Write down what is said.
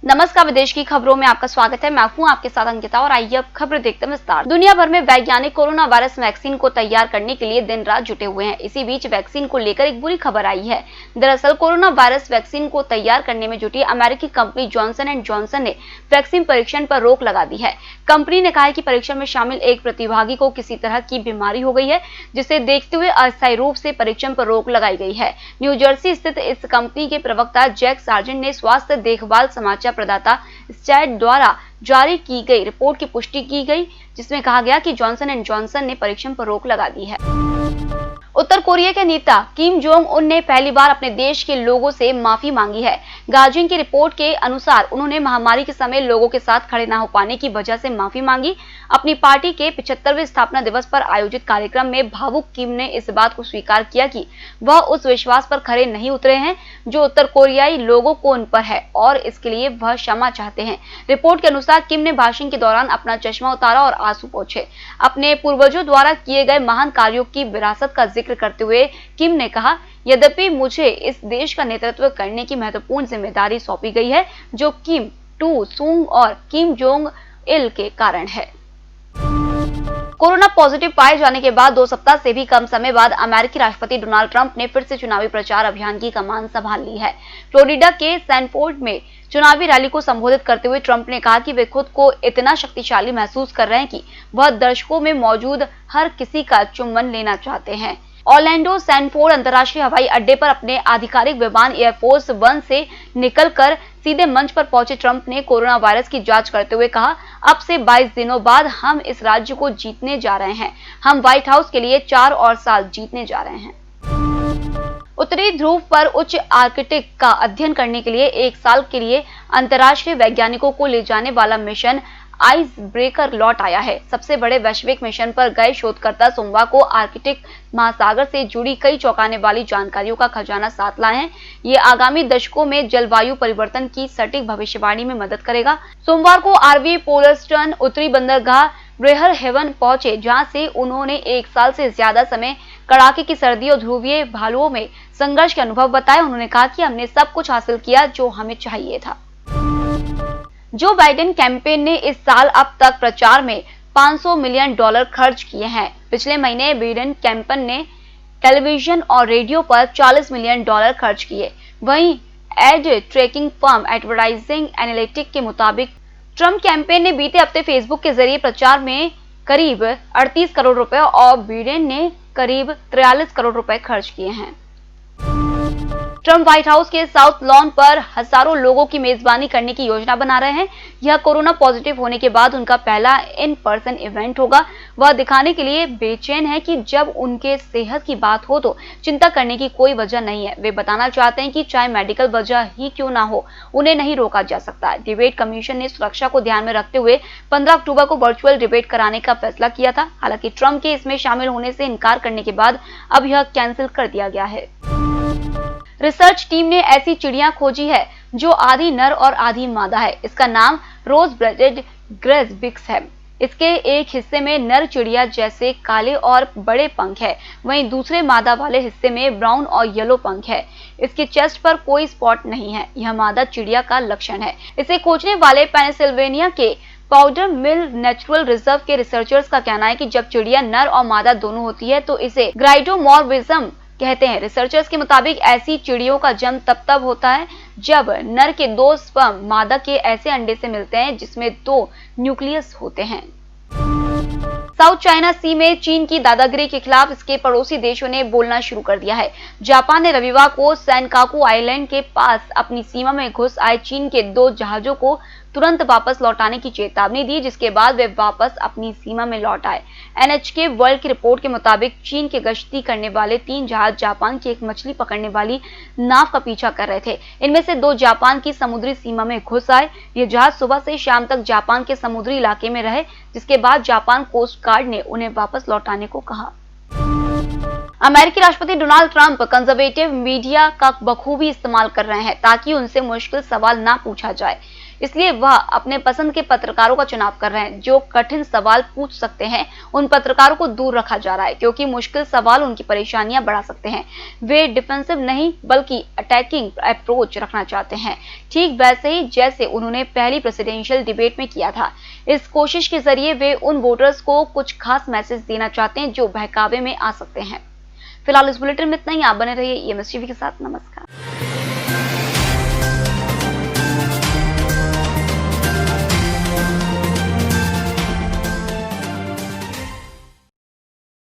नमस्कार, विदेश की खबरों में आपका स्वागत है। मैं हूं आपके साथ अंकिता और आइए अब खबर देखते हैं विस्तार। दुनिया भर में वैज्ञानिक कोरोना वायरस वैक्सीन को तैयार करने के लिए दिन रात जुटे हुए हैं। इसी बीच वैक्सीन को लेकर एक बुरी खबर आई है। दरअसल कोरोना वायरस वैक्सीन को तैयार करने में जुटी अमेरिकी कंपनी जॉनसन एंड जॉनसन ने वैक्सीन परीक्षण पर रोक लगा दी है। कंपनी ने कहा है कि परीक्षण में शामिल एक प्रतिभागी को किसी तरह की बीमारी हो गई है, जिसे देखते हुए अस्थायी रूप से परीक्षण पर रोक लगाई गई है। न्यू जर्सी स्थित इस कंपनी के प्रवक्ता जैक सार्जेंट ने स्वास्थ्य देखभाल समाचार प्रदाता स्टैट द्वारा जारी की गई रिपोर्ट की पुष्टि की गई, जिसमें कहा गया कि जॉनसन एंड जॉनसन ने परीक्षण पर रोक लगा दी है। उत्तर कोरिया के नेता किम जोंग उन ने पहली बार अपने देश के लोगों से माफी मांगी है। गार्जियन की रिपोर्ट के अनुसार उन्होंने महामारी के समय लोगों के साथ खड़े न हो पाने की वजह से माफी मांगी। अपनी पार्टी के 75वें स्थापना दिवस पर आयोजित कार्यक्रम में भावुक किम ने इस बात को स्वीकार किया कि वह उस विश्वास पर खरे नहीं उतरे हैं जो उत्तर कोरियाई लोगों को उन पर है और इसके लिए वह क्षमा चाहते हैं। रिपोर्ट के अनुसार किम ने भाषण के दौरान अपना चश्मा उतारा और आंसू पोंछे। अपने पूर्वजों द्वारा किए गए महान कार्यों की विरासत का जिक्र करते हुए किम ने कहा, यद्यपि मुझे इस देश का नेतृत्व करने की महत्वपूर्ण जिम्मेदारी सौंपी गई है, जो किम टू सुंग और किम जोंग इल के कारण है। कोरोना पॉजिटिव पाए जाने के बाद 2 सप्ताह से भी कम समय बाद अमेरिकी राष्ट्रपति डोनाल्ड ट्रंप ने फिर से चुनावी प्रचार अभियान की कमान संभाल ली है। फ्लोरिडा के सैनफोर्ड में चुनावी रैली को संबोधित करते हुए ट्रंप ने कहा कि वे खुद को इतना शक्तिशाली महसूस कर रहे हैं कि वह दर्शकों में मौजूद हर किसी का चुम्बन लेना चाहते हैं। ऑरलैंडो सैनफोर्ड अंतर्राष्ट्रीय हवाई अड्डे पर अपने आधिकारिक विमान एयरफोर्स 1 से निकलकर सीधे मंच पर पहुंचे ट्रंप ने कोरोना वायरस की जांच करते हुए कहा, अब से 22 दिनों बाद हम इस राज्य को जीतने जा रहे हैं। हम व्हाइट हाउस के लिए 4 और साल जीतने जा रहे हैं। उत्तरी ध्रुव पर उच्च आर्कटिक का अध्ययन करने के लिए 1 साल के लिए अंतर्राष्ट्रीय वैज्ञानिकों को ले जाने वाला मिशन आइस ब्रेकर लौट आया है। सबसे बड़े वैश्विक मिशन पर गए शोधकर्ता सोमवार को आर्कटिक महासागर से जुड़ी कई चौंकाने वाली जानकारियों का खजाना साथ लाए हैं। ये आगामी दशकों में जलवायु परिवर्तन की सटीक भविष्यवाणी में मदद करेगा। सोमवार को आरवी पोलस्टन उत्तरी बंदरगाह ब्रेहरहेवन पहुंचे, जहां से उन्होंने 1 साल से ज्यादा समय कड़ाके की सर्दी और ध्रुवीय भालुओं में संघर्ष के अनुभव बताए। उन्होंने कहा कि हमने सब कुछ हासिल किया जो हमें चाहिए था। जो बाइडेन कैंपेन ने इस साल अब तक प्रचार में $500 मिलियन खर्च किए हैं। पिछले महीने बाइडेन कैंपेन ने टेलीविजन और रेडियो पर $40 मिलियन खर्च किए। वहीं ad tracking firm advertising analytic के मुताबिक ट्रंप कैंपेन ने बीते हफ्ते फेसबुक के जरिए प्रचार में करीब 38 करोड़ रुपए और बाइडेन ने करीब 43 करोड़ रुपए खर्च किए हैं। ट्रंप व्हाइट हाउस के साउथ लॉन पर हजारों लोगों की मेजबानी करने की योजना बना रहे हैं। यह कोरोना पॉजिटिव होने के बाद उनका पहला इन पर्सन इवेंट होगा। वह दिखाने के लिए बेचैन है कि जब उनके सेहत की बात हो तो चिंता करने की कोई वजह नहीं है। वे बताना चाहते हैं कि चाहे मेडिकल वजह ही क्यों ना हो, उन्हें नहीं रोका जा सकता। डिबेट कमीशन ने सुरक्षा को ध्यान में रखते हुए 15 अक्टूबर को वर्चुअल डिबेट कराने का फैसला किया था। हालांकि ट्रंप के इसमें शामिल होने से इनकार करने के बाद अब यह कैंसिल कर दिया गया है। रिसर्च टीम ने ऐसी चिड़िया खोजी है जो आधी नर और आधी मादा है। इसका नाम रोज ब्रेडेड ग्रेस बिक्स है। इसके एक हिस्से में नर चिड़िया जैसे काले और बड़े पंख है, वहीं दूसरे मादा वाले हिस्से में ब्राउन और येलो पंख है। इसके चेस्ट पर कोई स्पॉट नहीं है। यह मादा चिड़िया का लक्षण है। इसे खोजने वाले पेनिसिल्वेनिया के पाउडर मिल नेचुरल रिजर्व के रिसर्चर्स का कहना है कि जब चिड़िया नर और मादा दोनों होती है तो इसे ग्राइडोमॉर्फिज्म कहते हैं। रिसर्चर्स के मुताबिक ऐसी चिड़ियों का जन्म तब होता है जब नर के 2 स्पर्म मादा के ऐसे अंडे से मिलते हैं जिसमें 2 न्यूक्लियस होते हैं। साउथ चाइना सी में चीन की दादागिरी के खिलाफ इसके पड़ोसी देशों ने बोलना शुरू कर दिया है। जापान ने रविवार को सेनकाकू आइलैंड के पास अपनी सीमा में घुस आए चीन के 2 जहाजों को तुरंत वापस लौटाने की चेतावनी दी, जिसके बाद वे वापस अपनी सीमा में लौट आए। NHK वर्ल्ड की रिपोर्ट के मुताबिक चीन के गश्ती करने वाले 3 जहाज जापान की एक मछली पकड़ने वाली नाव का पीछा कर रहे थे। इनमें से 2 जापान की समुद्री सीमा में घुस आए। ये जहाज सुबह से शाम तक जापान के समुद्री इलाके में रहे, जिसके बाद जापान कोस्ट गार्ड ने उन्हें वापस लौटाने को कहा। अमेरिकी राष्ट्रपति डोनाल्ड ट्रंप कंजर्वेटिव मीडिया का बखूबी इस्तेमाल कर रहे हैं ताकि उनसे मुश्किल सवाल ना पूछा जाए। इसलिए वह अपने पसंद के पत्रकारों का चुनाव कर रहे हैं जो कठिन सवाल पूछ सकते हैं। उन पत्रकारों को दूर रखा जा रहा है क्योंकि मुश्किल सवाल उनकी परेशानियां बढ़ा सकते हैं। वे डिफेंसिव नहीं बल्कि अटैकिंग अप्रोच रखना चाहते हैं, ठीक वैसे ही जैसे उन्होंने पहली प्रेसिडेंशियल डिबेट में किया था। इस कोशिश के जरिए वे उन वोटर्स को कुछ खास मैसेज देना चाहते हैं जो बहकावे में आ सकते हैं। फिलहाल इस बुलेटिन में इतना ही। आप बने रहिए EMS टीवी के साथ। नमस्कार।